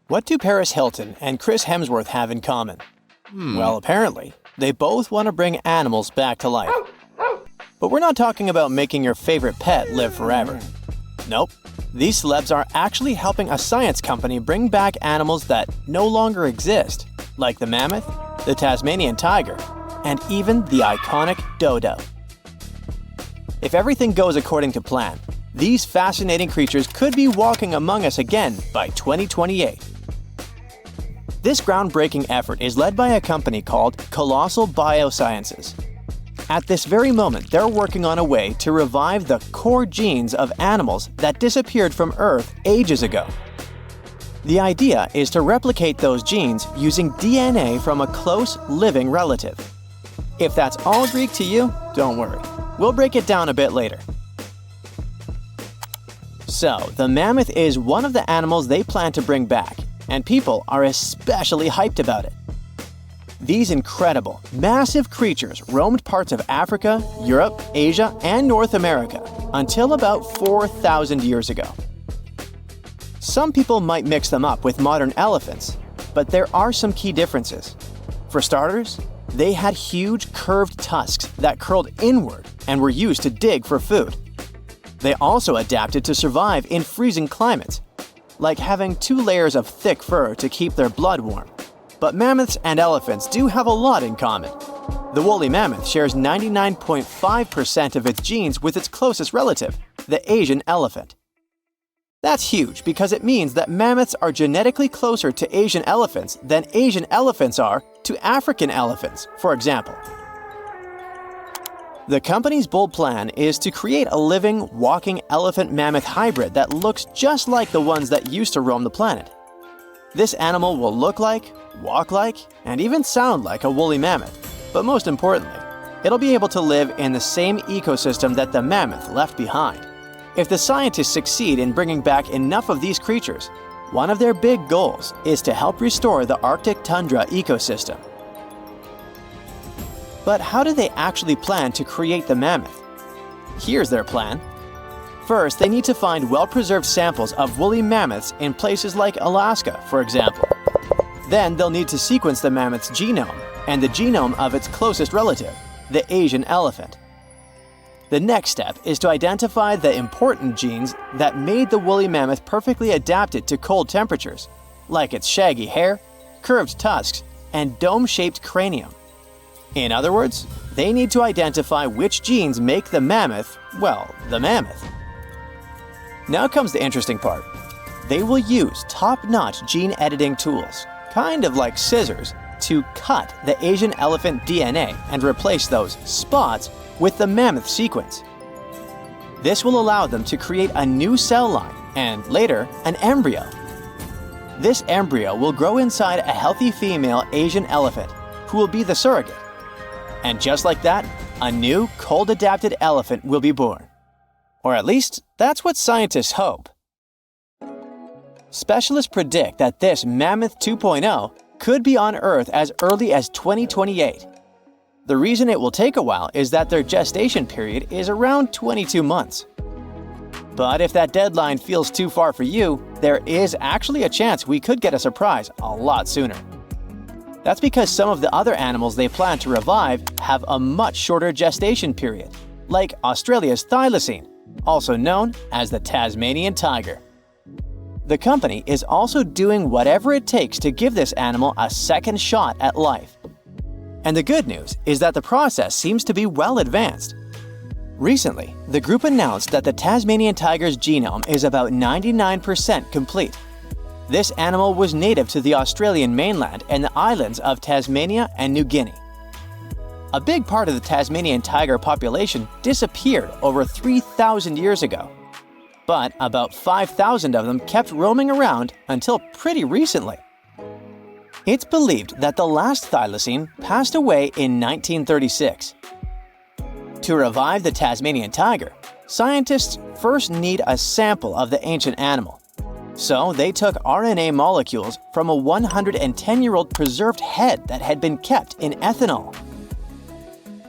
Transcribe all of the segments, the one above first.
What do Paris Hilton and Chris Hemsworth have in common? Well, apparently, they both want to bring animals back to life. But we're not talking about making your favorite pet live forever. Nope. These celebs are actually helping a science company bring back animals that no longer exist, like the mammoth, the Tasmanian tiger, and even the iconic dodo. If everything goes according to plan, these fascinating creatures could be walking among us again by 2028. This groundbreaking effort is led by a company called Colossal Biosciences. At this very moment, they're working on a way to revive the core genes of animals that disappeared from Earth ages ago. The idea is to replicate those genes using DNA from a close living relative. If that's all Greek to you, don't worry. We'll break it down a bit later. So, the mammoth is one of the animals they plan to bring back, and people are especially hyped about it. These incredible, massive creatures roamed parts of Africa, Europe, Asia, and North America until about 4,000 years ago. Some people might mix them up with modern elephants, but there are some key differences. For starters, they had huge curved tusks that curled inward and were used to dig for food. They also adapted to survive in freezing climates, like having 2 layers of thick fur to keep their blood warm. But mammoths and elephants do have a lot in common. The woolly mammoth shares 99.5% of its genes with its closest relative, the Asian elephant. That's huge because it means that mammoths are genetically closer to Asian elephants than Asian elephants are to African elephants, for example. The company's bold plan is to create a living, walking elephant-mammoth hybrid that looks just like the ones that used to roam the planet. This animal will look like, walk like, and even sound like a woolly mammoth, but most importantly, it'll be able to live in the same ecosystem that the mammoth left behind. If the scientists succeed in bringing back enough of these creatures, one of their big goals is to help restore the Arctic tundra ecosystem. But how do they actually plan to create the mammoth? Here's their plan. First, they need to find well-preserved samples of woolly mammoths in places like Alaska, for example. Then they'll need to sequence the mammoth's genome and the genome of its closest relative, the Asian elephant. The next step is to identify the important genes that made the woolly mammoth perfectly adapted to cold temperatures, like its shaggy hair, curved tusks, and dome-shaped cranium. In other words, they need to identify which genes make the mammoth, well, the mammoth. Now comes the interesting part. They will use top-notch gene editing tools, kind of like scissors, to cut the Asian elephant DNA and replace those spots with the mammoth sequence. This will allow them to create a new cell line and, later, an embryo. This embryo will grow inside a healthy female Asian elephant, who will be the surrogate. And just like that, a new, cold-adapted elephant will be born. Or at least, that's what scientists hope. Specialists predict that this Mammoth 2.0 could be on Earth as early as 2028. The reason it will take a while is that their gestation period is around 22 months. But if that deadline feels too far for you, there is actually a chance we could get a surprise a lot sooner. That's because some of the other animals they plan to revive have a much shorter gestation period, like Australia's thylacine, also known as the Tasmanian tiger. The company is also doing whatever it takes to give this animal a second shot at life. And the good news is that the process seems to be well advanced. Recently, the group announced that the Tasmanian tiger's genome is about 99% complete. This animal was native to the Australian mainland and the islands of Tasmania and New Guinea. A big part of the Tasmanian tiger population disappeared over 3,000 years ago. But about 5,000 of them kept roaming around until pretty recently. It's believed that the last thylacine passed away in 1936. To revive the Tasmanian tiger, scientists first need a sample of the ancient animal. So they took RNA molecules from a 110-year-old preserved head that had been kept in ethanol.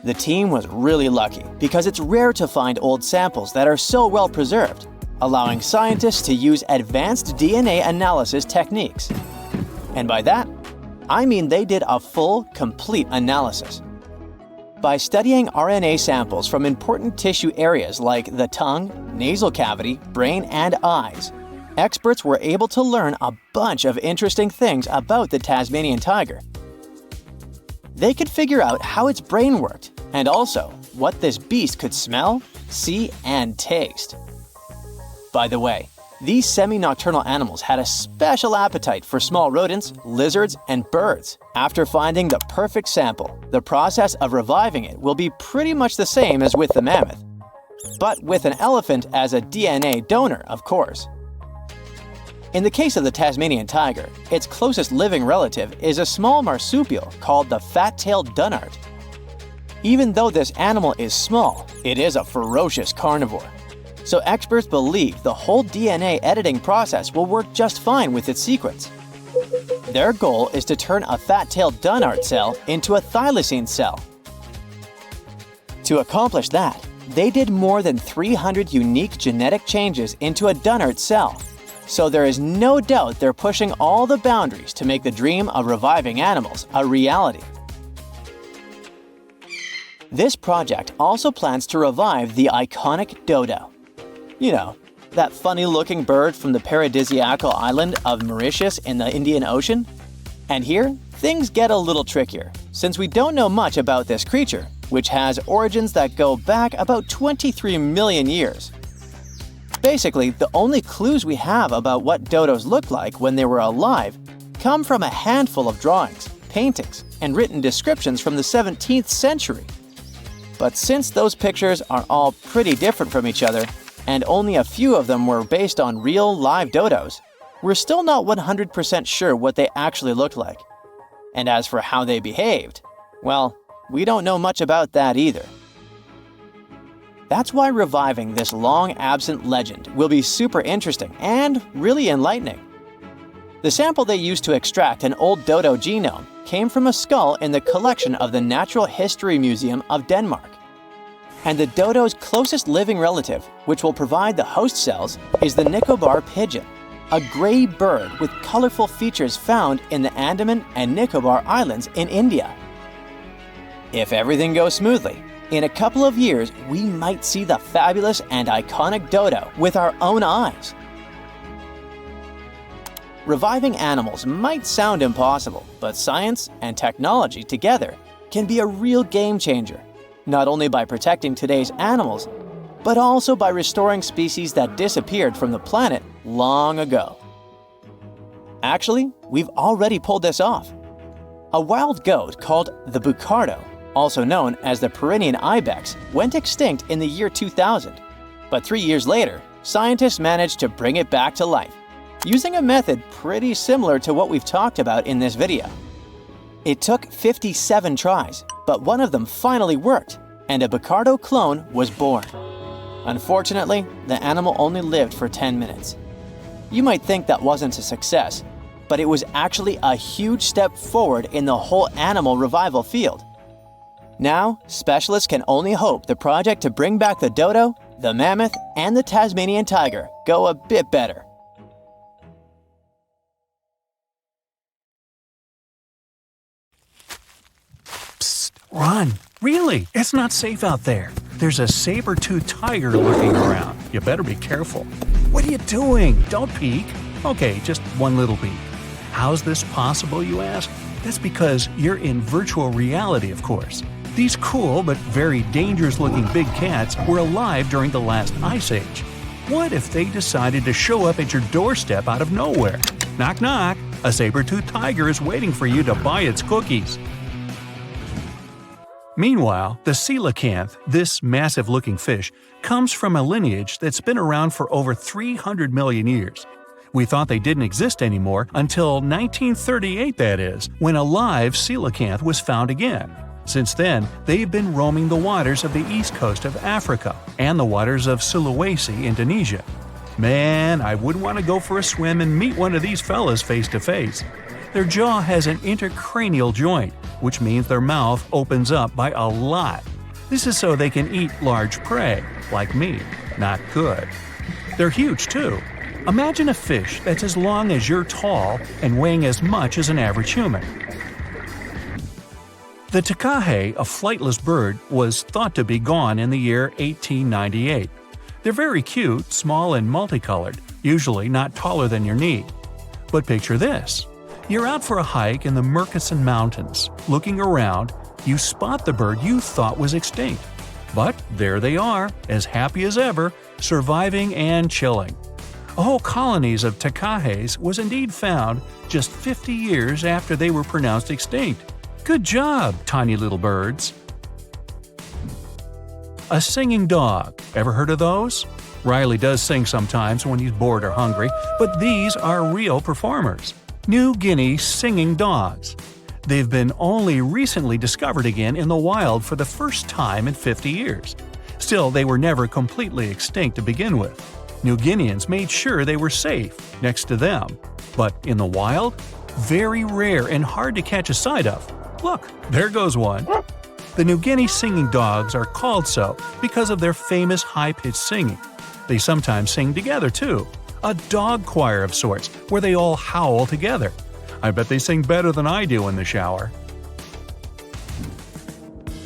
The team was really lucky because it's rare to find old samples that are so well preserved. allowing scientists to use advanced DNA analysis techniques. And by that, I mean they did a full, complete analysis. By studying RNA samples from important tissue areas like the tongue, nasal cavity, brain, and eyes, experts were able to learn a bunch of interesting things about the Tasmanian tiger. They could figure out how its brain worked, and also what this beast could smell, see, and taste. By the way, these semi-nocturnal animals had a special appetite for small rodents, lizards, and birds. After finding the perfect sample, the process of reviving it will be pretty much the same as with the mammoth, but with an elephant as a DNA donor, of course. In the case of the Tasmanian tiger, its closest living relative is a small marsupial called the fat-tailed dunnart. Even though this animal is small, it is a ferocious carnivore. So experts believe the whole DNA editing process will work just fine with its sequence. Their goal is to turn a fat-tailed dunnart cell into a thylacine cell. To accomplish that, they did more than 300 unique genetic changes into a dunnart cell. So there is no doubt they're pushing all the boundaries to make the dream of reviving animals a reality. This project also plans to revive the iconic dodo. You know, that funny-looking bird from the paradisiacal island of Mauritius in the Indian Ocean? And here, things get a little trickier, since we don't know much about this creature, which has origins that go back about 23 million years. Basically, the only clues we have about what dodos looked like when they were alive come from a handful of drawings, paintings, and written descriptions from the 17th century. But since those pictures are all pretty different from each other, and only a few of them were based on real live dodos, we're still not 100% sure what they actually looked like. And as for how they behaved, well, we don't know much about that either. That's why reviving this long-absent legend will be super interesting and really enlightening. The sample they used to extract an old dodo genome came from a skull in the collection of the Natural History Museum of Denmark. And the dodo's closest living relative, which will provide the host cells, is the Nicobar pigeon, a gray bird with colorful features found in the Andaman and Nicobar Islands in India. If everything goes smoothly, in a couple of years, we might see the fabulous and iconic dodo with our own eyes. Reviving animals might sound impossible, but science and technology together can be a real game changer, not only by protecting today's animals, but also by restoring species that disappeared from the planet long ago. Actually, we've already pulled this off. A wild goat called the bucardo, also known as the Permian ibex, went extinct in the year 2000. But 3 years later, scientists managed to bring it back to life, using a method pretty similar to what we've talked about in this video. It took 57 tries, but one of them finally worked, and a bucardo clone was born. Unfortunately, the animal only lived for 10 minutes. You might think that wasn't a success, but it was actually a huge step forward in the whole animal revival field. Now, specialists can only hope the project to bring back the dodo, the mammoth, and the Tasmanian tiger go a bit better. Psst, run! Really, it's not safe out there. There's a saber-toothed tiger lurking around. You better be careful. What are you doing? Don't peek. Okay, just one little peek. How's this possible, you ask? That's because you're in virtual reality, of course. These cool but very dangerous-looking big cats were alive during the last ice age. What if they decided to show up at your doorstep out of nowhere? Knock knock, a saber-toothed tiger is waiting for you to buy its cookies. Meanwhile, the coelacanth, this massive-looking fish, comes from a lineage that's been around for over 300 million years. We thought they didn't exist anymore until 1938, that is, when a live coelacanth was found again. Since then, they've been roaming the waters of the east coast of Africa and the waters of Sulawesi, Indonesia. Man, I wouldn't want to go for a swim and meet one of these fellas face to face. Their jaw has an intercranial joint, which means their mouth opens up by a lot. This is so they can eat large prey, like me. Not good. They're huge too. Imagine a fish that's as long as you're tall and weighing as much as an average human. The takahe, a flightless bird, was thought to be gone in the year 1898. They're very cute, small and multicolored, usually not taller than your knee. But picture this. You're out for a hike in the Murchison Mountains. Looking around, you spot the bird you thought was extinct. But there they are, as happy as ever, surviving and chilling. Whole colonies of takahes was indeed found just 50 years after they were pronounced extinct. Good job, tiny little birds! A singing dog. Ever heard of those? Riley does sing sometimes when he's bored or hungry, but these are real performers. New Guinea singing dogs. They've been only recently discovered again in the wild for the first time in 50 years. Still, they were never completely extinct to begin with. New Guineans made sure they were safe next to them. But in the wild? Very rare and hard to catch a sight of. Look, there goes one. The New Guinea singing dogs are called so because of their famous high-pitched singing. They sometimes sing together too. A dog choir of sorts, where they all howl together. I bet they sing better than I do in the shower.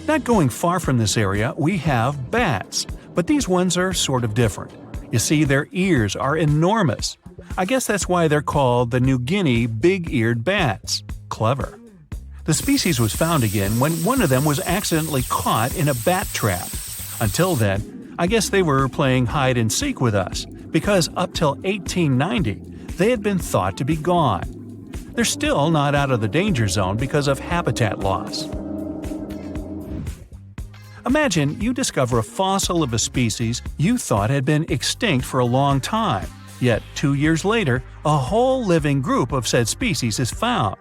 Not going far from this area, we have bats, but these ones are sort of different. You see, their ears are enormous. I guess that's why they're called the New Guinea big-eared bats. Clever. The species was found again when one of them was accidentally caught in a bat trap. Until then, I guess they were playing hide-and-seek with us, because up till 1890, they had been thought to be gone. They're still not out of the danger zone because of habitat loss. Imagine you discover a fossil of a species you thought had been extinct for a long time, yet 2 years later, a whole living group of said species is found.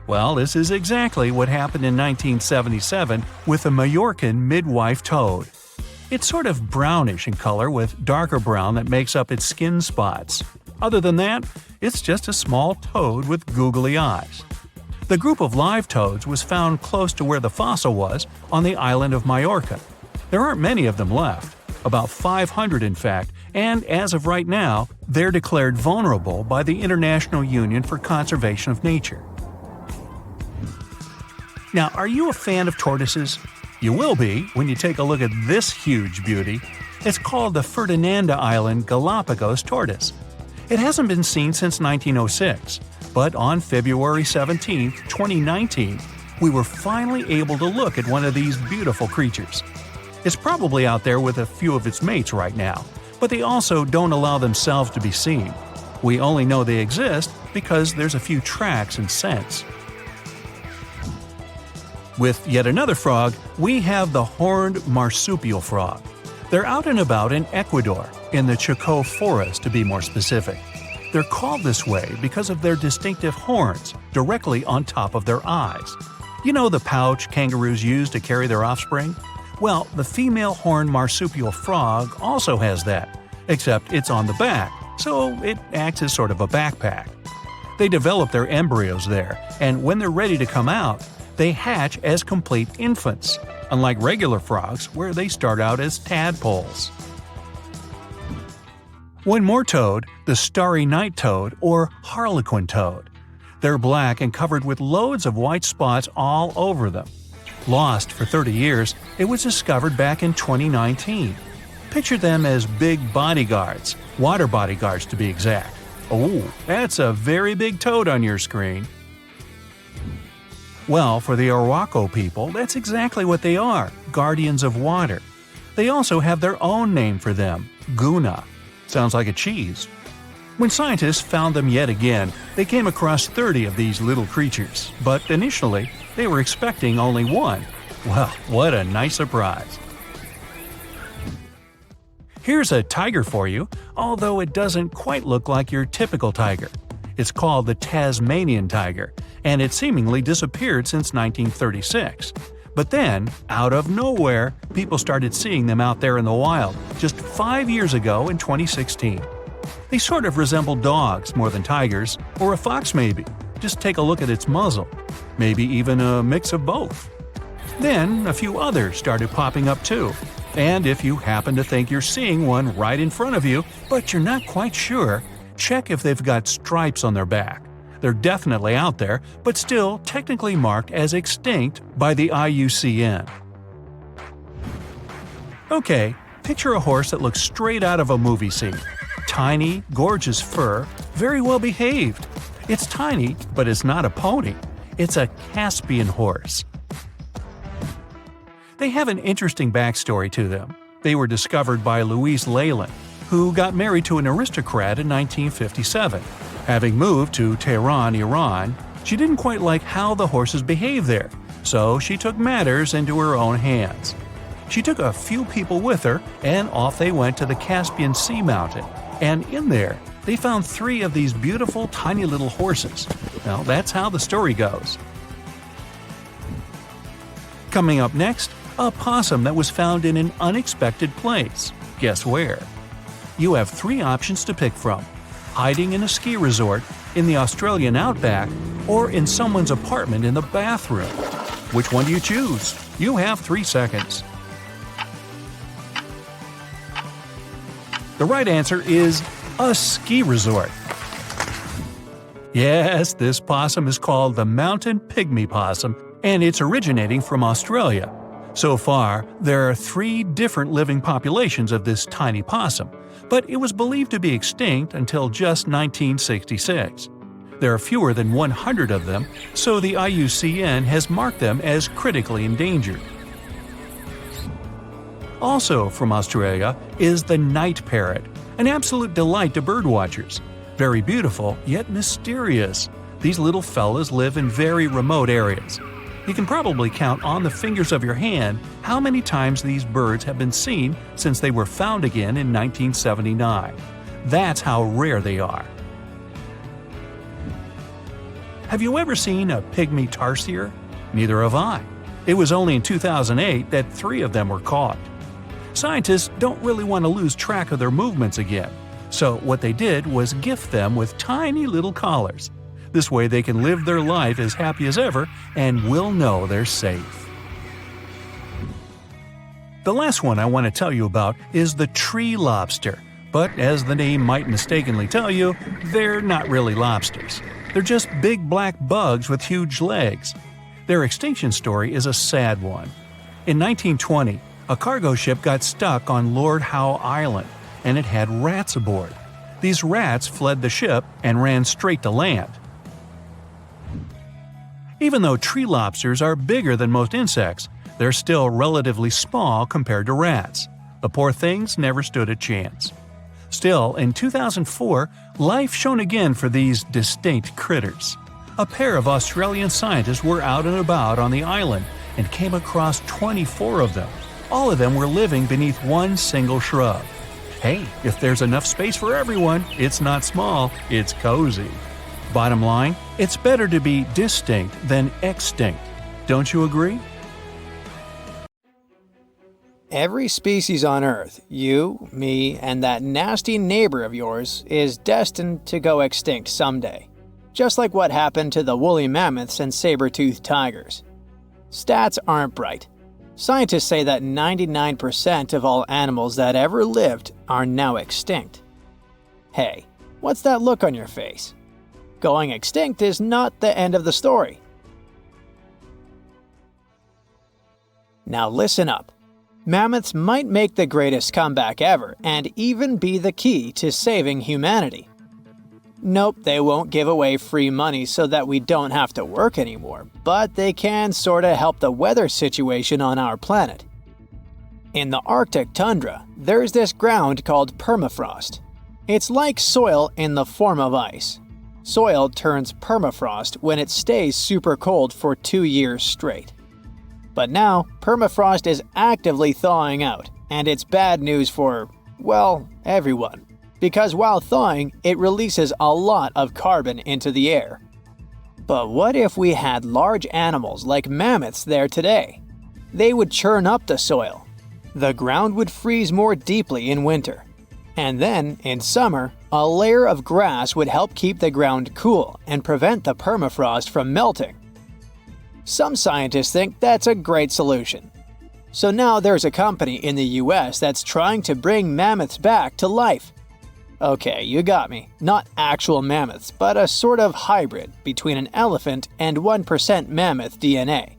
Well, this is exactly what happened in 1977 with the Majorcan midwife toad. It's sort of brownish in color with darker brown that makes up its skin spots. Other than that, it's just a small toad with googly eyes. The group of live toads was found close to where the fossil was, on the island of Majorca. There aren't many of them left, about 500 in fact, and as of right now, they're declared vulnerable by the International Union for Conservation of Nature. Now, are you a fan of tortoises? You will be when you take a look at this huge beauty. It's called the Ferdinanda Island Galapagos tortoise. It hasn't been seen since 1906, but on February 17, 2019, we were finally able to look at one of these beautiful creatures. It's probably out there with a few of its mates right now, but they also don't allow themselves to be seen. We only know they exist because there's a few tracks and scents. With yet another frog, we have the horned marsupial frog. They're out and about in Ecuador, in the Chocó Forest to be more specific. They're called this way because of their distinctive horns directly on top of their eyes. You know the pouch kangaroos use to carry their offspring? Well, the female horned marsupial frog also has that, except it's on the back, so it acts as sort of a backpack. They develop their embryos there, and when they're ready to come out, they hatch as complete infants, unlike regular frogs where they start out as tadpoles. One more toad, the starry night toad or harlequin toad. They're black and covered with loads of white spots all over them. Lost for 30 years, it was discovered back in 2019. Picture them as big bodyguards, water bodyguards to be exact. Oh, that's a very big toad on your screen. Well, for the Arhuaco people, that's exactly what they are, guardians of water. They also have their own name for them, Guna. Sounds like a cheese. When scientists found them yet again, they came across 30 of these little creatures, but initially, they were expecting only one. Well, what a nice surprise. Here's a tiger for you, although it doesn't quite look like your typical tiger. It's called the Tasmanian tiger, and it seemingly disappeared since 1936. But then, out of nowhere, people started seeing them out there in the wild just 5 years ago in 2016. They sort of resemble dogs more than tigers, or a fox maybe. Just take a look at its muzzle. Maybe even a mix of both. Then, a few others started popping up too. And if you happen to think you're seeing one right in front of you, but you're not quite sure, check if they've got stripes on their back. They're definitely out there, but still technically marked as extinct by the IUCN. Okay, picture a horse that looks straight out of a movie scene. Tiny, gorgeous fur, very well behaved. It's tiny, but it's not a pony. It's a Caspian horse. They have an interesting backstory to them. They were discovered by Louise Leyland, who got married to an aristocrat in 1957. Having moved to Tehran, Iran, she didn't quite like how the horses behaved there, so she took matters into her own hands. She took a few people with her, and off they went to the Caspian Sea mountain. And in there, they found 3 of these beautiful tiny little horses. Now, that's how the story goes. Coming up next, a possum that was found in an unexpected place. Guess where? You have 3 options to pick from: hiding in a ski resort, in the Australian outback, or in someone's apartment in the bathroom. Which one do you choose? You have 3 seconds. The right answer is a ski resort. Yes, this possum is called the mountain pygmy possum, and it's originating from Australia. So far, there are 3 different living populations of this tiny possum, but it was believed to be extinct until just 1966. There are fewer than 100 of them, so the IUCN has marked them as critically endangered. Also from Australia is the night parrot, an absolute delight to birdwatchers. Very beautiful, yet mysterious. These little fellas live in very remote areas. You can probably count on the fingers of your hand how many times these birds have been seen since they were found again in 1979. That's how rare they are. Have you ever seen a pygmy tarsier? Neither have I. It was only in 2008 that 3 of them were caught. Scientists don't really want to lose track of their movements again, so what they did was gift them with tiny little collars. This way they can live their life as happy as ever and will know they're safe. The last one I want to tell you about is the tree lobster, but as the name might mistakenly tell you, they're not really lobsters. They're just big black bugs with huge legs. Their extinction story is a sad one. In 1920, a cargo ship got stuck on Lord Howe Island, and it had rats aboard. These rats fled the ship and ran straight to land. Even though tree lobsters are bigger than most insects, they're still relatively small compared to rats. The poor things never stood a chance. Still, in 2004, life shone again for these distinct critters. A pair of Australian scientists were out and about on the island and came across 24 of them. All of them were living beneath one single shrub. Hey, if there's enough space for everyone, it's not small, it's cozy. Bottom line, it's better to be distinct than extinct. Don't you agree? Every species on Earth, you, me, and that nasty neighbor of yours, is destined to go extinct someday. Just like what happened to the woolly mammoths and saber-toothed tigers. Stats aren't bright. Scientists say that 99% of all animals that ever lived are now extinct. Hey, what's that look on your face? Going extinct is not the end of the story. Now listen up. Mammoths might make the greatest comeback ever and even be the key to saving humanity. Nope, they won't give away free money so that we don't have to work anymore, but they can sorta help the weather situation on our planet. In the Arctic tundra, there's this ground called permafrost. It's like soil in the form of ice. Soil turns permafrost when it stays super cold for 2 years straight. But now, permafrost is actively thawing out, and it's bad news for, well, everyone. Because while thawing, it releases a lot of carbon into the air. But what if we had large animals like mammoths there today? They would churn up the soil. The ground would freeze more deeply in winter. And then, in summer, a layer of grass would help keep the ground cool and prevent the permafrost from melting. Some scientists think that's a great solution. So now there's a company in the US that's trying to bring mammoths back to life. Okay, you got me. Not actual mammoths, but a sort of hybrid between an elephant and 1% mammoth DNA.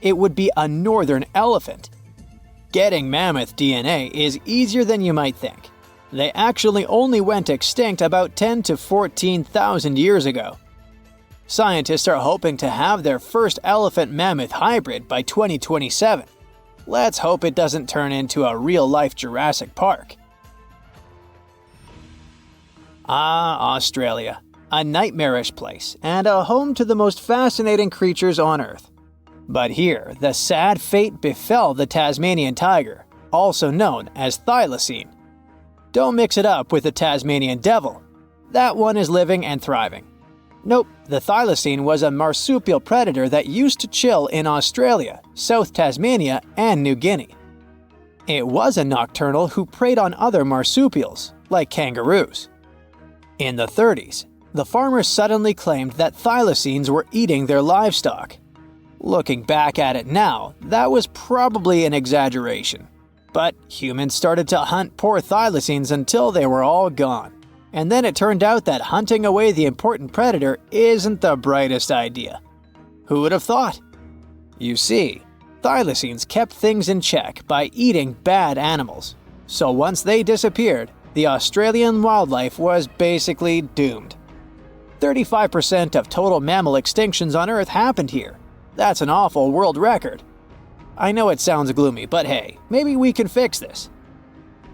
It would be a northern elephant. Getting mammoth DNA is easier than you might think. They actually only went extinct about 10 to 14,000 years ago. Scientists are hoping to have their first elephant-mammoth hybrid by 2027. Let's hope it doesn't turn into a real-life Jurassic Park. Australia. A nightmarish place and a home to the most fascinating creatures on Earth. But here, the sad fate befell the Tasmanian tiger, also known as thylacine. Don't mix it up with the Tasmanian devil. That one is living and thriving. Nope, the thylacine was a marsupial predator that used to chill in Australia, South Tasmania, and New Guinea. It was a nocturnal who preyed on other marsupials, like kangaroos. In the 30s, the farmers suddenly claimed that thylacines were eating their livestock. Looking back at it now, that was probably an exaggeration. But humans started to hunt poor thylacines until they were all gone. And then it turned out that hunting away the important predator isn't the brightest idea. Who would have thought? You see, thylacines kept things in check by eating bad animals. So once they disappeared, the Australian wildlife was basically doomed. 35% of total mammal extinctions on Earth happened here. That's an awful world record. I know it sounds gloomy, but hey, maybe we can fix this.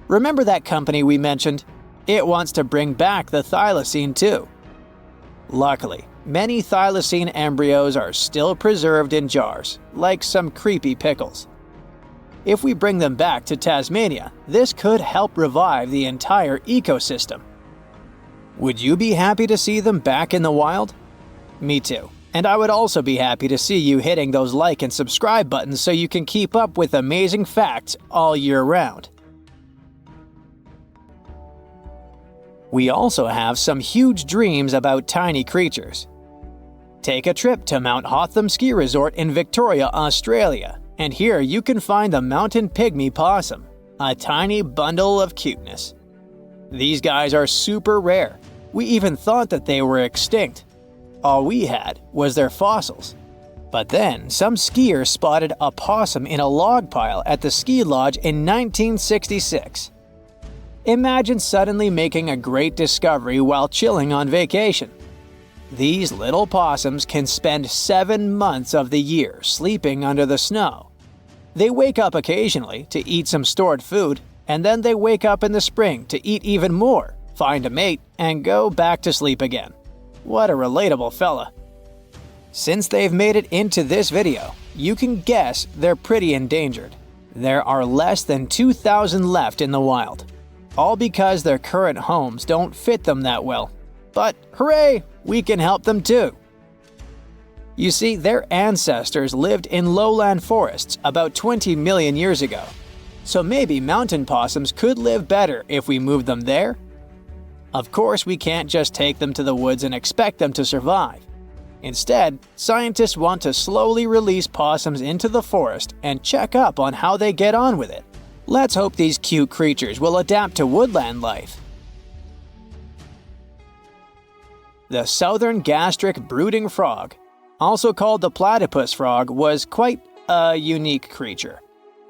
Remember that company we mentioned? It wants to bring back the thylacine too. Luckily, many thylacine embryos are still preserved in jars, like some creepy pickles. If we bring them back to Tasmania, this could help revive the entire ecosystem. Would you be happy to see them back in the wild? Me too. And I would also be happy to see you hitting those like and subscribe buttons so you can keep up with amazing facts all year round. We also have some huge dreams about tiny creatures. Take a trip to Mount Hotham Ski Resort in Victoria, Australia, and here you can find the mountain pygmy possum, a tiny bundle of cuteness. These guys are super rare. We even thought that they were extinct. All we had was their fossils. But then, some skiers spotted a possum in a log pile at the ski lodge in 1966. Imagine suddenly making a great discovery while chilling on vacation. These little possums can spend 7 months of the year sleeping under the snow. They wake up occasionally to eat some stored food, and then they wake up in the spring to eat even more, find a mate, and go back to sleep again. What a relatable fella. Since they've made it into this video, you can guess they're pretty endangered. There are less than 2,000 left in the wild, all because their current homes don't fit them that well. But hooray, we can help them too. You see, their ancestors lived in lowland forests about 20 million years ago. So maybe mountain possums could live better if we moved them there? Of course, we can't just take them to the woods and expect them to survive. Instead, scientists want to slowly release possums into the forest and check up on how they get on with it. Let's hope these cute creatures will adapt to woodland life. The southern gastric brooding frog, also called the platypus frog, was quite a unique creature.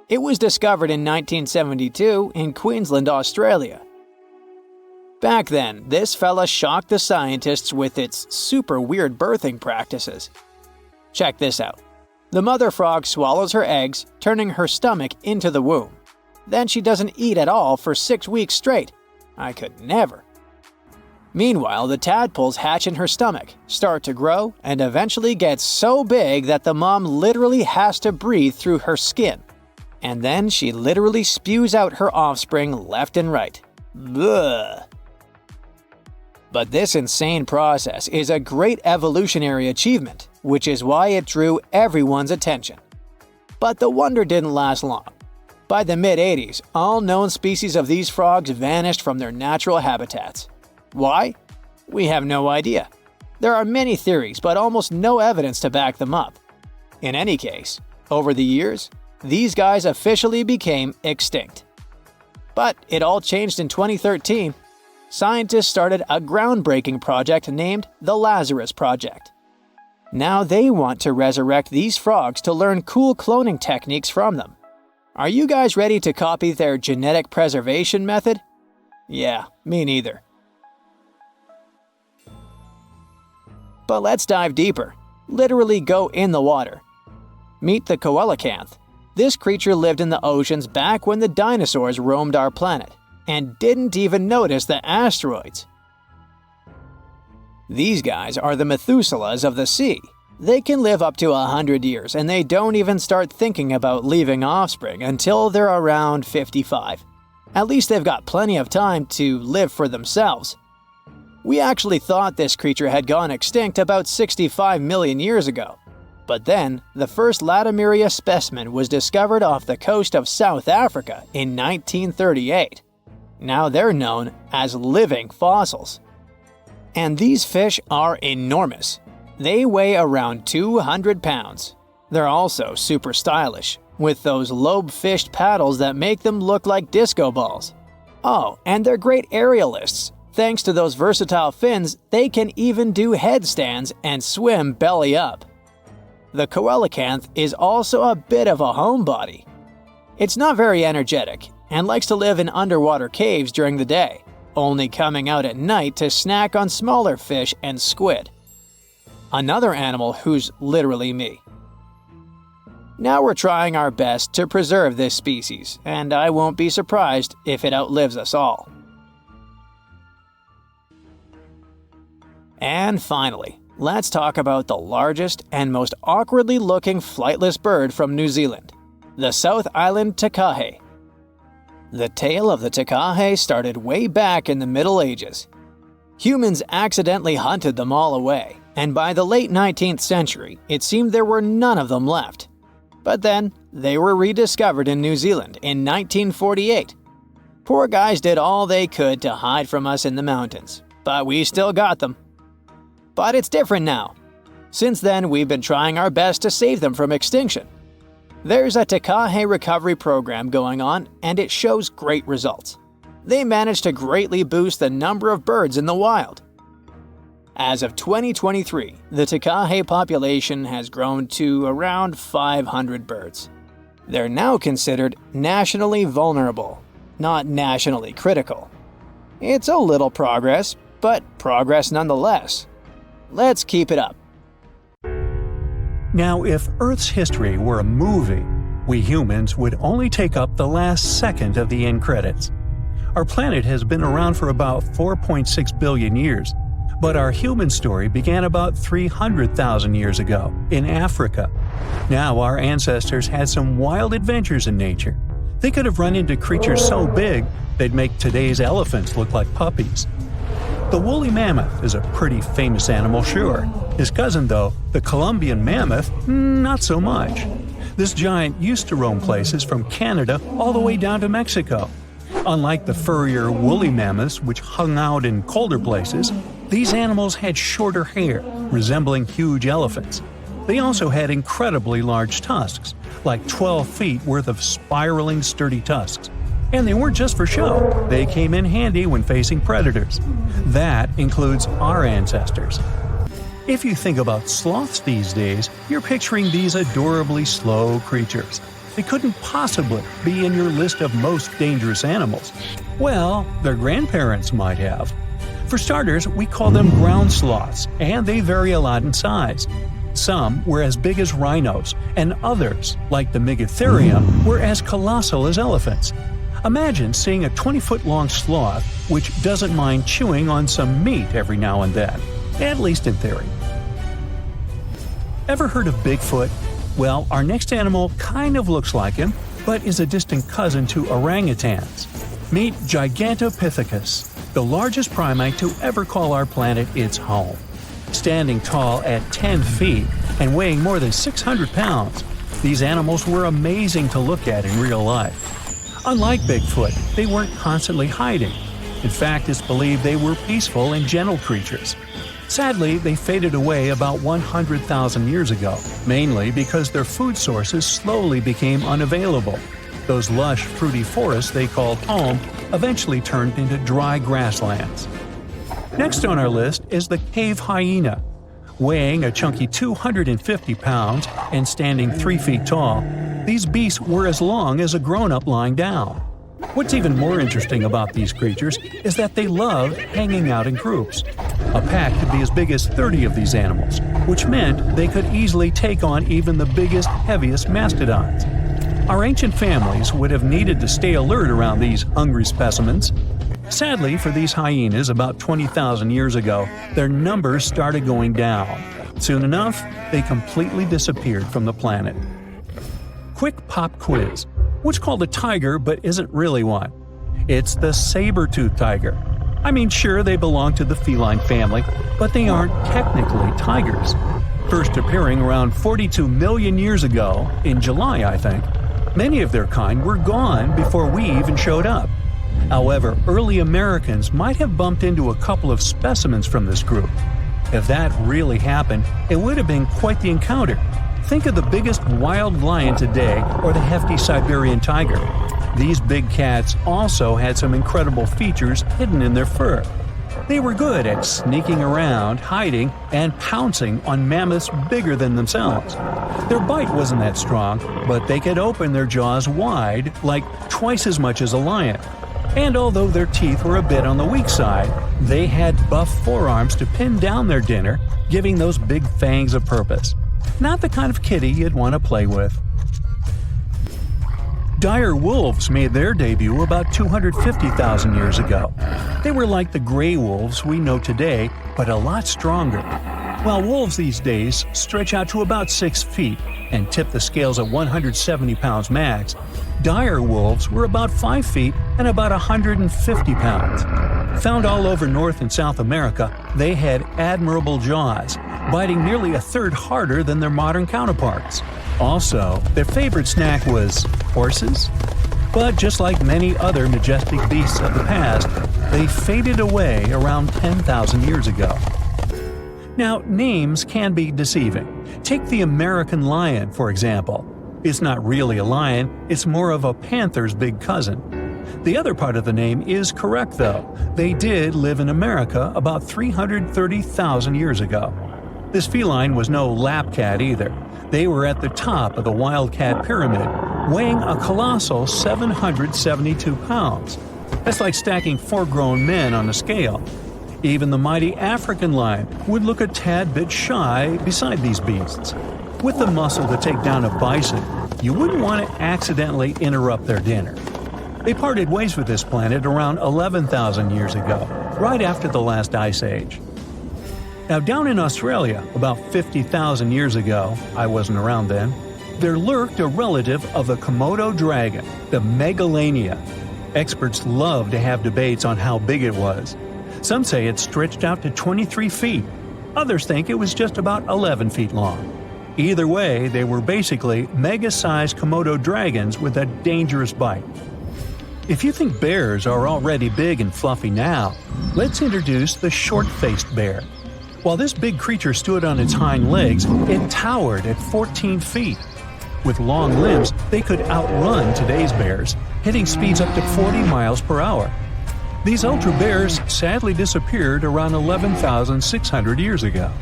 It was discovered in 1972 in Queensland, Australia. Back then, this fella shocked the scientists with its super weird birthing practices. Check this out. The mother frog swallows her eggs, turning her stomach into the womb. Then she doesn't eat at all for 6 weeks straight. I could never. Meanwhile, the tadpoles hatch in her stomach, start to grow, and eventually get so big that the mom literally has to breathe through her skin. And then she literally spews out her offspring left and right. Bleh. But this insane process is a great evolutionary achievement, which is why it drew everyone's attention. But the wonder didn't last long. By the mid-80s, all known species of these frogs vanished from their natural habitats. Why? We have no idea. There are many theories, but almost no evidence to back them up. In any case, over the years, these guys officially became extinct. But it all changed in 2013. Scientists started a groundbreaking project named the Lazarus Project. Now they want to resurrect these frogs to learn cool cloning techniques from them. Are you guys ready to copy their genetic preservation method? Yeah, me neither. But let's dive deeper. Literally go in the water. Meet the coelacanth. This creature lived in the oceans back when the dinosaurs roamed our planet, and didn't even notice the asteroids. These guys are the Methuselahs of the sea. They can live up to 100 years, and they don't even start thinking about leaving offspring until they're around 55. At least they've got plenty of time to live for themselves. We actually thought this creature had gone extinct about 65 million years ago. But then, the first Latimeria specimen was discovered off the coast of South Africa in 1938. Now they're known as living fossils. And these fish are enormous. They weigh around 200 pounds. They're also super stylish, with those lobe-fished paddles that make them look like disco balls. Oh, and they're great aerialists. Thanks to those versatile fins, they can even do headstands and swim belly up. The coelacanth is also a bit of a homebody. It's not very energetic and likes to live in underwater caves during the day, only coming out at night to snack on smaller fish and squid. Another animal who's literally me. Now we're trying our best to preserve this species, and I won't be surprised if it outlives us all. And finally, let's talk about the largest and most awkwardly looking flightless bird from New Zealand, the South Island takahe. The tale of the takahe started way back in the Middle Ages. Humans accidentally hunted them all away, and by the late 19th century, it seemed there were none of them left. But then, they were rediscovered in New Zealand in 1948. Poor guys did all they could to hide from us in the mountains, but we still got them. But it's different now. Since then, we've been trying our best to save them from extinction. There's a takahe recovery program going on, and it shows great results. They managed to greatly boost the number of birds in the wild. As of 2023, the takahe population has grown to around 500 birds. They're now considered nationally vulnerable, not nationally critical. It's a little progress, but progress nonetheless. Let's keep it up. Now, if Earth's history were a movie, we humans would only take up the last second of the end credits. Our planet has been around for about 4.6 billion years, but our human story began about 300,000 years ago, in Africa. Now our ancestors had some wild adventures in nature. They could have run into creatures so big, they'd make today's elephants look like puppies. The woolly mammoth is a pretty famous animal, sure. His cousin, though, the Colombian mammoth, not so much. This giant used to roam places from Canada all the way down to Mexico. Unlike the furrier woolly mammoths, which hung out in colder places, these animals had shorter hair, resembling huge elephants. They also had incredibly large tusks, like 12 feet worth of spiraling sturdy tusks. And they weren't just for show, they came in handy when facing predators. That includes our ancestors. If you think about sloths these days, you're picturing these adorably slow creatures. They couldn't possibly be in your list of most dangerous animals. Well, their grandparents might have. For starters, we call them ground sloths, and they vary a lot in size. Some were as big as rhinos, and others, like the Megatherium, were as colossal as elephants. Imagine seeing a 20-foot-long sloth which doesn't mind chewing on some meat every now and then, at least in theory. Ever heard of Bigfoot? Well, our next animal kind of looks like him, but is a distant cousin to orangutans. Meet Gigantopithecus, the largest primate to ever call our planet its home. Standing tall at 10 feet and weighing more than 600 pounds, these animals were amazing to look at in real life. Unlike Bigfoot, they weren't constantly hiding. In fact, it's believed they were peaceful and gentle creatures. Sadly, they faded away about 100,000 years ago, mainly because their food sources slowly became unavailable. Those lush, fruity forests they called home eventually turned into dry grasslands. Next on our list is the cave hyena. Weighing a chunky 250 pounds and standing 3 feet tall, these beasts were as long as a grown-up lying down. What's even more interesting about these creatures is that they love hanging out in groups. A pack could be as big as 30 of these animals, which meant they could easily take on even the biggest, heaviest mastodons. Our ancient families would have needed to stay alert around these hungry specimens. Sadly for these hyenas about 20,000 years ago, their numbers started going down. Soon enough, they completely disappeared from the planet. Quick pop quiz. What's called a tiger but isn't really one? It's the saber-toothed tiger. I mean, sure, they belong to the feline family, but they aren't technically tigers. First appearing around 42 million years ago, in July I think, many of their kind were gone before we even showed up. However, early Americans might have bumped into a couple of specimens from this group. If that really happened, it would have been quite the encounter. Think of the biggest wild lion today or the hefty Siberian tiger. These big cats also had some incredible features hidden in their fur. They were good at sneaking around, hiding, and pouncing on mammoths bigger than themselves. Their bite wasn't that strong, but they could open their jaws wide, like twice as much as a lion. And although their teeth were a bit on the weak side, they had buff forearms to pin down their dinner, giving those big fangs a purpose. Not the kind of kitty you'd want to play with. Dire wolves made their debut about 250,000 years ago. They were like the gray wolves we know today, but a lot stronger. While wolves these days stretch out to about 6 feet and tip the scales at 170 pounds max, dire wolves were about 5 feet and about 150 pounds. Found all over North and South America, they had admirable jaws, biting nearly a third harder than their modern counterparts. Also, their favorite snack was horses. But just like many other majestic beasts of the past, they faded away around 10,000 years ago. Now, names can be deceiving. Take the American lion, for example. It's not really a lion, it's more of a panther's big cousin. The other part of the name is correct, though. They did live in America about 330,000 years ago. This feline was no lap cat either. They were at the top of the wildcat pyramid, weighing a colossal 772 pounds. That's like stacking 4 grown men on a scale. Even the mighty African lion would look a tad bit shy beside these beasts. With the muscle to take down a bison, you wouldn't want to accidentally interrupt their dinner. They parted ways with this planet around 11,000 years ago, right after the last ice age. Now, down in Australia, about 50,000 years ago, I wasn't around then, there lurked a relative of the Komodo dragon, the Megalania. Experts love to have debates on how big it was. Some say it stretched out to 23 feet. Others think it was just about 11 feet long. Either way, they were basically mega-sized Komodo dragons with a dangerous bite. If you think bears are already big and fluffy now, let's introduce the short-faced bear. While this big creature stood on its hind legs, it towered at 14 feet. With long limbs, they could outrun today's bears, hitting speeds up to 40 miles per hour. These ultra bears sadly disappeared around 11,600 years ago.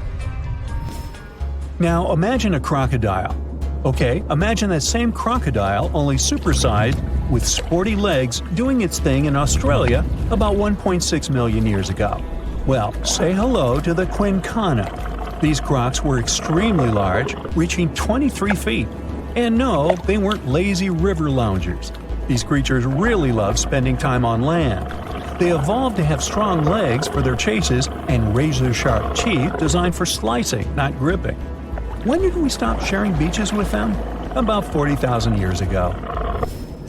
Now imagine a crocodile. Okay, imagine that same crocodile, only supersized, with sporty legs, doing its thing in Australia about 1.6 million years ago. Well, say hello to the quincana. These crocs were extremely large, reaching 23 feet. And no, they weren't lazy river loungers. These creatures really love spending time on land. They evolved to have strong legs for their chases and razor-sharp teeth designed for slicing, not gripping. When did we stop sharing beaches with them? About 40,000 years ago.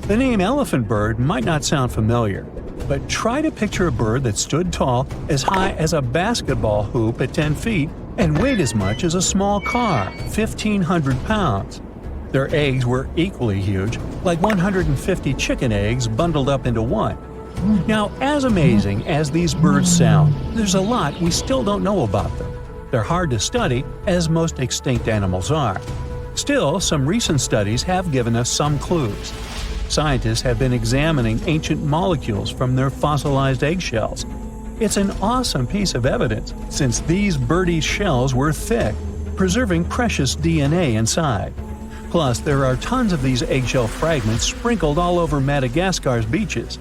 The name elephant bird might not sound familiar, but try to picture a bird that stood tall, as high as a basketball hoop at 10 feet, and weighed as much as a small car, 1,500 pounds. Their eggs were equally huge, like 150 chicken eggs bundled up into one. Now, as amazing as these birds sound, there's a lot we still don't know about them. They're hard to study, as most extinct animals are. Still, some recent studies have given us some clues. Scientists have been examining ancient molecules from their fossilized eggshells. It's an awesome piece of evidence, since these birdie shells were thick, preserving precious DNA inside. Plus, there are tons of these eggshell fragments sprinkled all over Madagascar's beaches.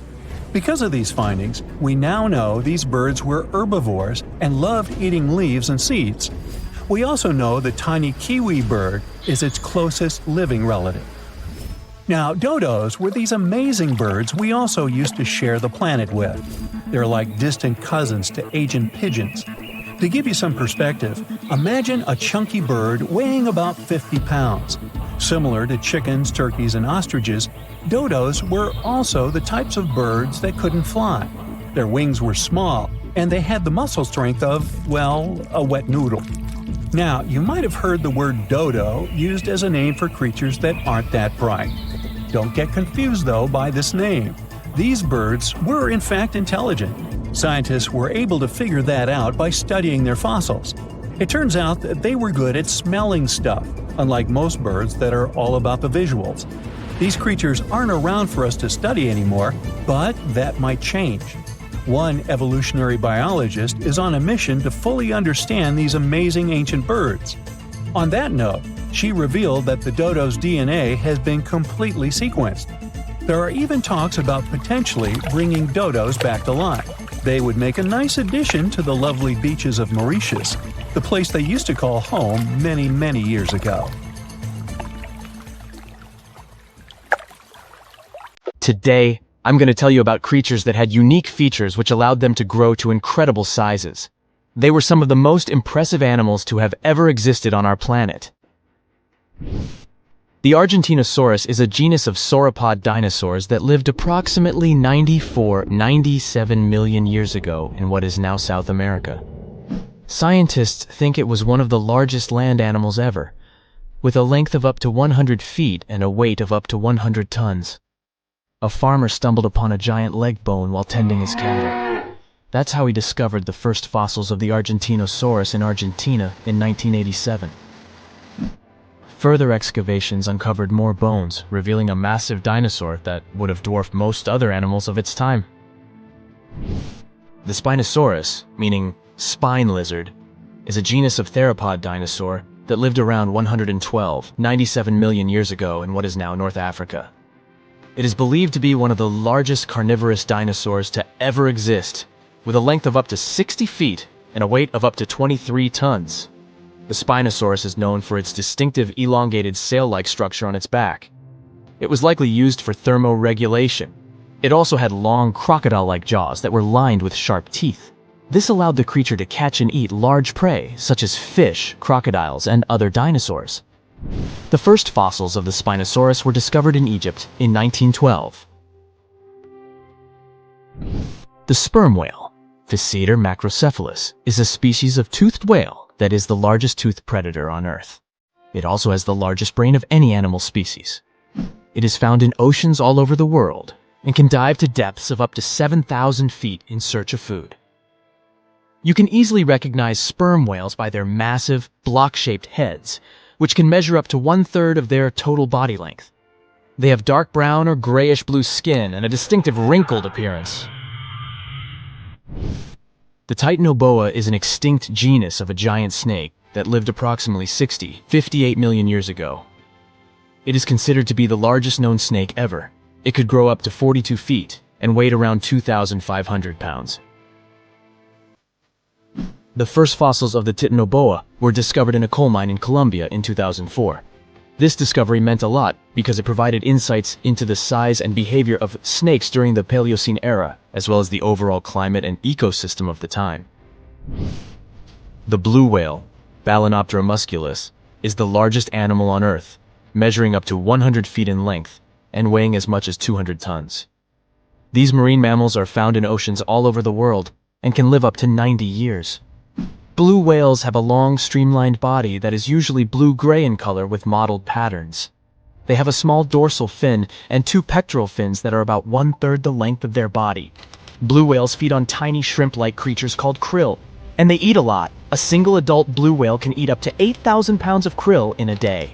Because of these findings, we now know these birds were herbivores and loved eating leaves and seeds. We also know the tiny kiwi bird is its closest living relative. Now, dodos were these amazing birds we also used to share the planet with. They're like distant cousins to Asian pigeons. To give you some perspective, imagine a chunky bird weighing about 50 pounds. Similar to chickens, turkeys, and ostriches, dodos were also the types of birds that couldn't fly. Their wings were small, and they had the muscle strength of, well, a wet noodle. Now, you might have heard the word dodo used as a name for creatures that aren't that bright. Don't get confused, though, by this name. These birds were in fact intelligent. Scientists were able to figure that out by studying their fossils. It turns out that they were good at smelling stuff, unlike most birds that are all about the visuals. These creatures aren't around for us to study anymore, but that might change. One evolutionary biologist is on a mission to fully understand these amazing ancient birds. On that note, she revealed that the dodo's DNA has been completely sequenced. There are even talks about potentially bringing dodos back to life. They would make a nice addition to the lovely beaches of Mauritius, the place they used to call home many, many years ago. Today, I'm going to tell you about creatures that had unique features which allowed them to grow to incredible sizes. They were some of the most impressive animals to have ever existed on our planet. The Argentinosaurus is a genus of sauropod dinosaurs that lived approximately 97 million years ago in what is now South America. Scientists think it was one of the largest land animals ever, with a length of up to 100 feet and a weight of up to 100 tons. A farmer stumbled upon a giant leg bone while tending his cattle. That's how he discovered the first fossils of the Argentinosaurus in Argentina in 1987. Further excavations uncovered more bones, revealing a massive dinosaur that would have dwarfed most other animals of its time. The Spinosaurus, meaning spine lizard, is a genus of theropod dinosaur that lived around 97 million years ago in what is now North Africa. It is believed to be one of the largest carnivorous dinosaurs to ever exist, with a length of up to 60 feet and a weight of up to 23 tons. The Spinosaurus is known for its distinctive elongated sail-like structure on its back. It was likely used for thermoregulation. It also had long crocodile-like jaws that were lined with sharp teeth. This allowed the creature to catch and eat large prey, such as fish, crocodiles, and other dinosaurs. The first fossils of the Spinosaurus were discovered in Egypt in 1912. The sperm whale, Physeter macrocephalus, is a species of toothed whale that is the largest toothed predator on Earth. It also has the largest brain of any animal species. It is found in oceans all over the world and can dive to depths of up to 7,000 feet in search of food. You can easily recognize sperm whales by their massive, block-shaped heads, which can measure up to 1/3 of their total body length. They have dark brown or grayish-blue skin and a distinctive wrinkled appearance. The Titanoboa is an extinct genus of a giant snake that lived approximately 58 million years ago. It is considered to be the largest known snake ever. It could grow up to 42 feet and weighed around 2,500 pounds. The first fossils of the Titanoboa were discovered in a coal mine in Colombia in 2004. This discovery meant a lot because it provided insights into the size and behavior of snakes during the Paleocene era, as well as the overall climate and ecosystem of the time. The blue whale, Balænoptera musculus, is the largest animal on Earth, measuring up to 100 feet in length and weighing as much as 200 tons. These marine mammals are found in oceans all over the world and can live up to 90 years. Blue whales have a long, streamlined body that is usually blue-gray in color with mottled patterns. They have a small dorsal fin and 2 pectoral fins that are about 1/3 the length of their body. Blue whales feed on tiny shrimp-like creatures called krill. And they eat a lot. A single adult blue whale can eat up to 8,000 pounds of krill in a day.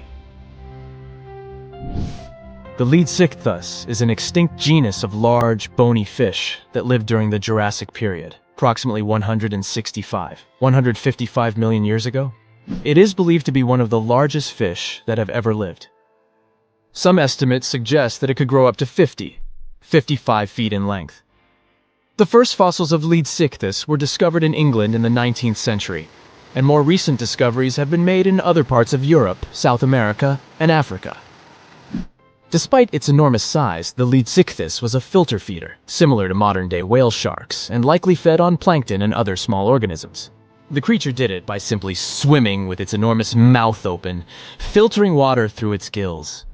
The Leadsichthus is an extinct genus of large, bony fish that lived during the Jurassic period, approximately 155 million years ago. It is believed to be one of the largest fish that have ever lived. Some estimates suggest that it could grow up to 55 feet in length. The first fossils of Leadsichthus were discovered in England in the 19th century, and more recent discoveries have been made in other parts of Europe, South America, and Africa. Despite its enormous size, the Leadsichthus was a filter feeder, similar to modern-day whale sharks, and likely fed on plankton and other small organisms. The creature did it by simply swimming with its enormous mouth open, filtering water through its gills.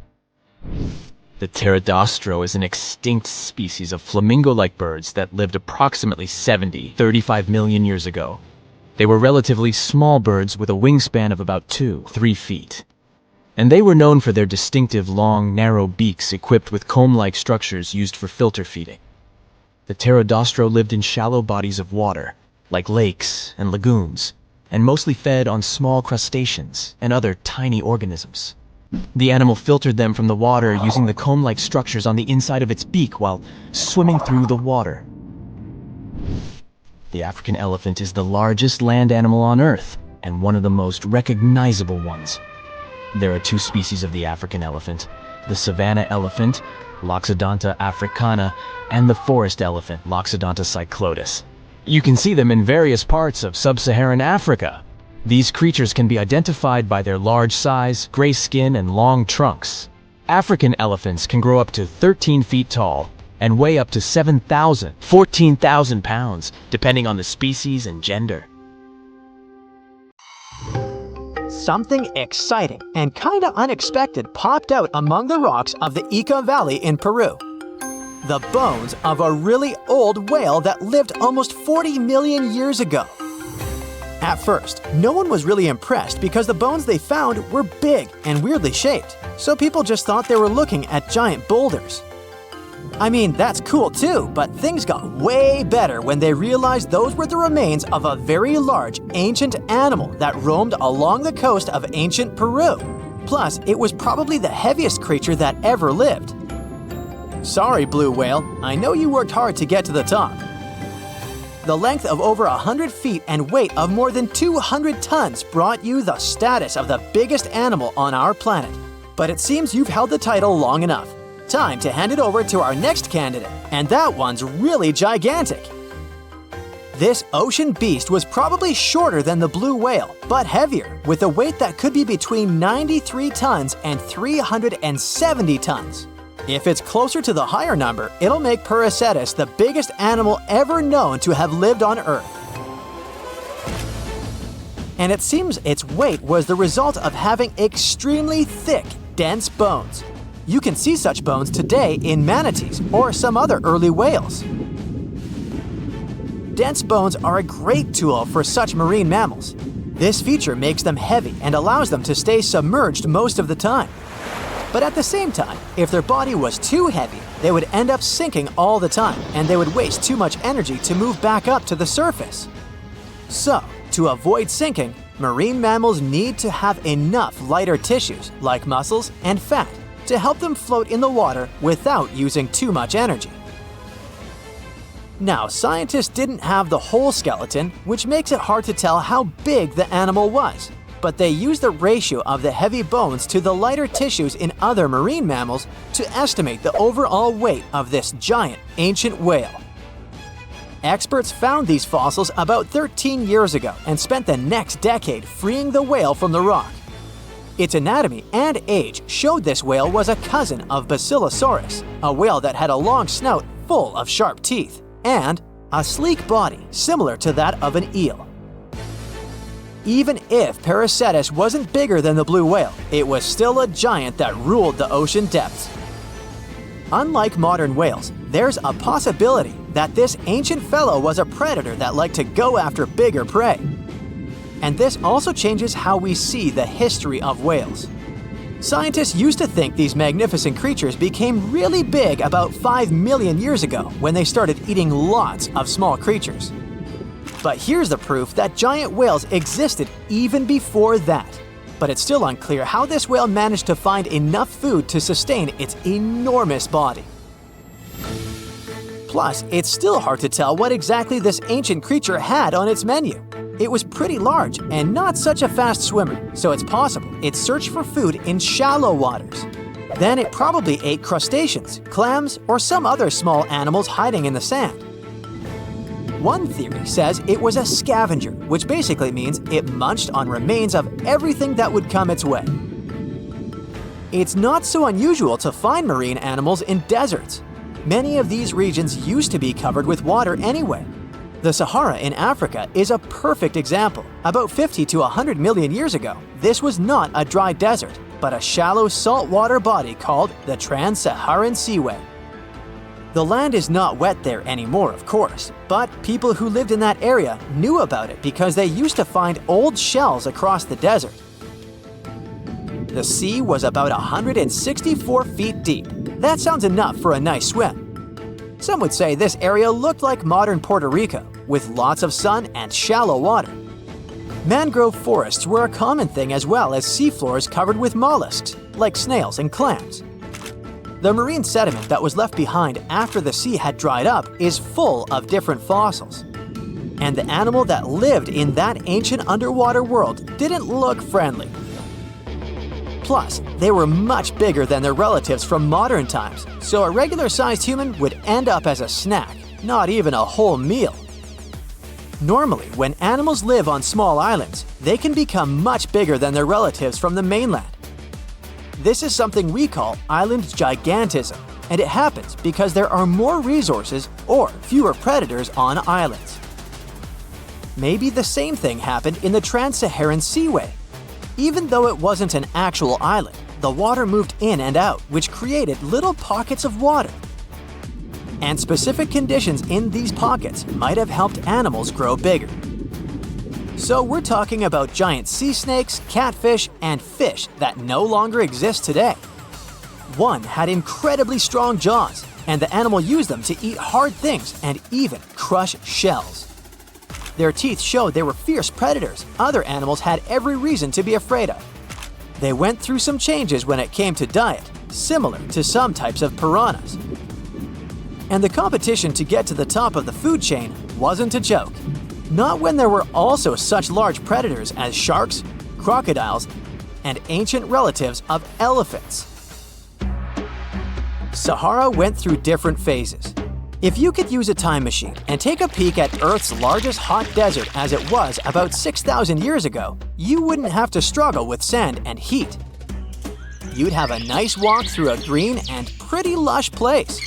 The pterodostro is an extinct species of flamingo-like birds that lived approximately 35 million years ago. They were relatively small birds with a wingspan of about 2-3 feet. And they were known for their distinctive long, narrow beaks equipped with comb-like structures used for filter feeding. The pterodostro lived in shallow bodies of water, like lakes and lagoons, and mostly fed on small crustaceans and other tiny organisms. The animal filtered them from the water using the comb-like structures on the inside of its beak while swimming through the water. The African elephant is the largest land animal on Earth, and one of the most recognizable ones. There are two species of the African elephant, the savanna elephant, Loxodonta africana, and the forest elephant, Loxodonta cyclotis. You can see them in various parts of sub-Saharan Africa. These creatures can be identified by their large size, gray skin, and long trunks. African elephants can grow up to 13 feet tall and weigh up to 14,000 pounds, depending on the species and gender. Something exciting and kinda unexpected popped out among the rocks of the Ica Valley in Peru. The bones of a really old whale that lived almost 40 million years ago. At first, no one was really impressed because the bones they found were big and weirdly shaped, so people just thought they were looking at giant boulders. I mean, that's cool too, but things got way better when they realized those were the remains of a very large, ancient animal that roamed along the coast of ancient Peru. Plus, it was probably the heaviest creature that ever lived. Sorry, blue whale, I know you worked hard to get to the top. The length of over 100 feet and weight of more than 200 tons brought you the status of the biggest animal on our planet. But it seems you've held the title long enough. Time to hand it over to our next candidate, and that one's really gigantic. This ocean beast was probably shorter than the blue whale, but heavier, with a weight that could be between 93 tons and 370 tons. If it's closer to the higher number, it'll make Permian the biggest animal ever known to have lived on Earth. And it seems its weight was the result of having extremely thick, dense bones. You can see such bones today in manatees or some other early whales. Dense bones are a great tool for such marine mammals. This feature makes them heavy and allows them to stay submerged most of the time. But at the same time, if their body was too heavy, they would end up sinking all the time, and they would waste too much energy to move back up to the surface. So, to avoid sinking, marine mammals need to have enough lighter tissues, like muscles and fat, to help them float in the water without using too much energy. Now, scientists didn't have the whole skeleton, which makes it hard to tell how big the animal was. But they used the ratio of the heavy bones to the lighter tissues in other marine mammals to estimate the overall weight of this giant ancient whale. Experts found these fossils about 13 years ago and spent the next decade freeing the whale from the rock. Its anatomy and age showed this whale was a cousin of Basilosaurus, a whale that had a long snout full of sharp teeth, and a sleek body similar to that of an eel. Even if Permian wasn't bigger than the blue whale, it was still a giant that ruled the ocean depths. Unlike modern whales, there's a possibility that this ancient fellow was a predator that liked to go after bigger prey. And this also changes how we see the history of whales. Scientists used to think these magnificent creatures became really big about 5 million years ago when they started eating lots of small creatures. But here's the proof that giant whales existed even before that. But it's still unclear how this whale managed to find enough food to sustain its enormous body. Plus, it's still hard to tell what exactly this ancient creature had on its menu. It was pretty large and not such a fast swimmer, so it's possible it searched for food in shallow waters. Then it probably ate crustaceans, clams, or some other small animals hiding in the sand. One theory says it was a scavenger, which basically means it munched on remains of everything that would come its way. It's not so unusual to find marine animals in deserts. Many of these regions used to be covered with water anyway. The Sahara in Africa is a perfect example. About 50 to 100 million years ago, this was not a dry desert, but a shallow saltwater body called the Trans-Saharan Seaway. The land is not wet there anymore, of course, but people who lived in that area knew about it because they used to find old shells across the desert. The sea was about 164 feet deep. That sounds enough for a nice swim. Some would say this area looked like modern Puerto Rico, with lots of sun and shallow water. Mangrove forests were a common thing as well as seafloors covered with mollusks, like snails and clams. The marine sediment that was left behind after the sea had dried up is full of different fossils. And the animal that lived in that ancient underwater world didn't look friendly. Plus, they were much bigger than their relatives from modern times, so a regular-sized human would end up as a snack, not even a whole meal. Normally, when animals live on small islands, they can become much bigger than their relatives from the mainland. This is something we call island gigantism, and it happens because there are more resources or fewer predators on islands. Maybe the same thing happened in the Trans-Saharan Seaway. Even though it wasn't an actual island, the water moved in and out, which created little pockets of water. And specific conditions in these pockets might have helped animals grow bigger. So we're talking about giant sea snakes, catfish, and fish that no longer exist today. One had incredibly strong jaws, and the animal used them to eat hard things and even crush shells. Their teeth showed they were fierce predators other animals had every reason to be afraid of. They went through some changes when it came to diet, similar to some types of piranhas. And the competition to get to the top of the food chain wasn't a joke. Not when there were also such large predators as sharks, crocodiles, and ancient relatives of elephants. Sahara went through different phases. If you could use a time machine and take a peek at Earth's largest hot desert as it was about 6,000 years ago, you wouldn't have to struggle with sand and heat. You'd have a nice walk through a green and pretty lush place.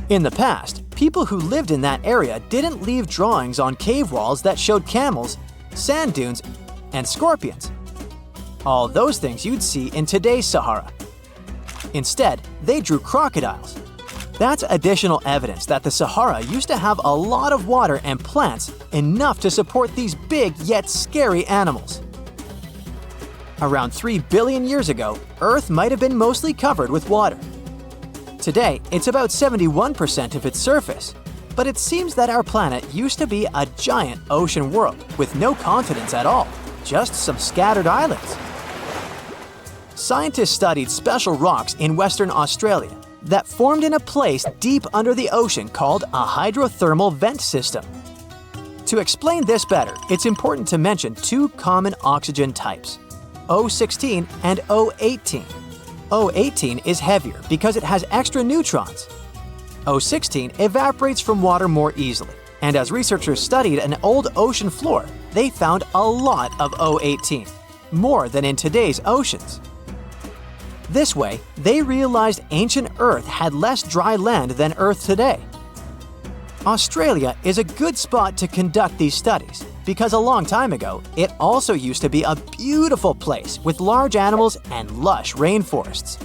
In the past, people who lived in that area didn't leave drawings on cave walls that showed camels, sand dunes, and scorpions. All those things you'd see in today's Sahara. Instead, they drew crocodiles. That's additional evidence that the Sahara used to have a lot of water and plants enough to support these big yet scary animals. Around 3 billion years ago, Earth might have been mostly covered with water. Today, it's about 71% of its surface, but it seems that our planet used to be a giant ocean world with no continents at all, just some scattered islands. Scientists studied special rocks in Western Australia that formed in a place deep under the ocean called a hydrothermal vent system. To explain this better, it's important to mention two common oxygen types, O16 and O18. O18 is heavier because it has extra neutrons. O16 evaporates from water more easily, and as researchers studied an old ocean floor, they found a lot of O18, more than in today's oceans. This way, they realized ancient Earth had less dry land than Earth today. Australia is a good spot to conduct these studies because a long time ago, it also used to be a beautiful place with large animals and lush rainforests.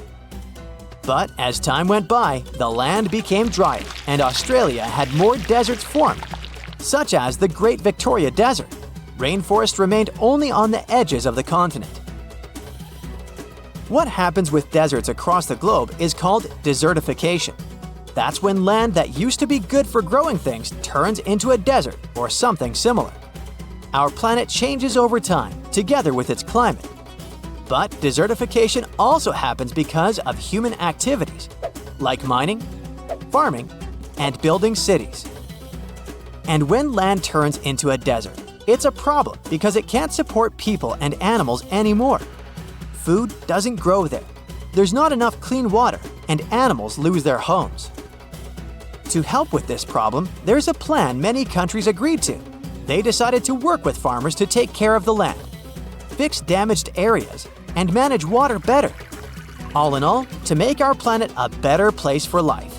But as time went by, the land became drier and Australia had more deserts formed, such as the Great Victoria Desert. Rainforest remained only on the edges of the continent. What happens with deserts across the globe is called desertification. That's when land that used to be good for growing things turns into a desert or something similar. Our planet changes over time, together with its climate. But desertification also happens because of human activities, like mining, farming, and building cities. And when land turns into a desert, it's a problem because it can't support people and animals anymore. Food doesn't grow there. There's not enough clean water, and animals lose their homes. To help with this problem, there's a plan many countries agreed to. They decided to work with farmers to take care of the land, fix damaged areas, and manage water better. All in all, to make our planet a better place for life.